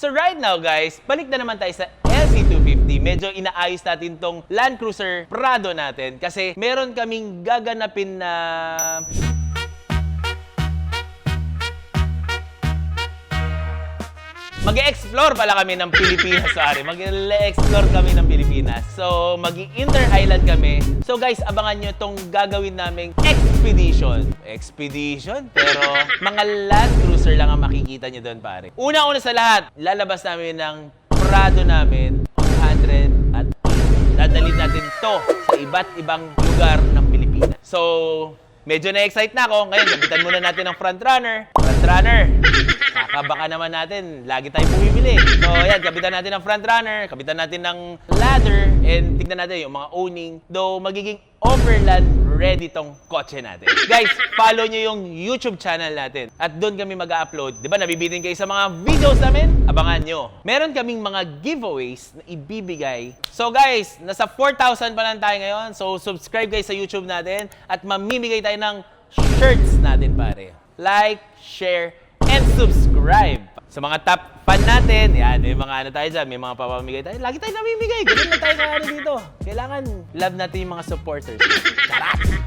So right now guys, balik na naman tayo sa LC250. Medyo inaayos natin tong Land Cruiser Prado natin kasi meron kaming gaganapin na mag-e-explore pala kami ng Pilipinas, sorry. Mag-e-explore kami ng Pilipinas. So, mag-inter-island kami. So, guys, abangan nyo itong gagawin naming expedition. Expedition? Pero, mga Land Cruiser lang ang makikita nyo doon, pare. Una-una sa lahat, lalabas namin ng Prado namin, 100 at dadalhin natin to sa iba't ibang lugar ng Pilipinas. So, medyo na-excite na ako. Ngayon, gabitan muna natin ng frontrunner. Frontrunner! Kakabaka naman natin, lagi tayong bumibili. So, ayan, kabitan natin ng frontrunner, kabitan natin ng ladder, and tignan natin yung mga owning. Though, magiging overland ready tong kotse natin. Guys, follow nyo yung YouTube channel natin. At doon kami mag-upload. Di ba, nabibitin kayo sa mga videos namin? Abangan nyo. Meron kaming mga giveaways na ibibigay. So, guys, nasa 4,000 pa lang tayo ngayon. So, subscribe guys sa YouTube natin at mamimigay tayo ng shirts natin, pare. Like, share, and subscribe. Sa mga top fan natin, yan, may mga ano tayo dyan, may mga papamigay tayo. Lagi tayo namimigay. Ganun na tayo dito. Kailangan love natin yung mga supporters. Charot!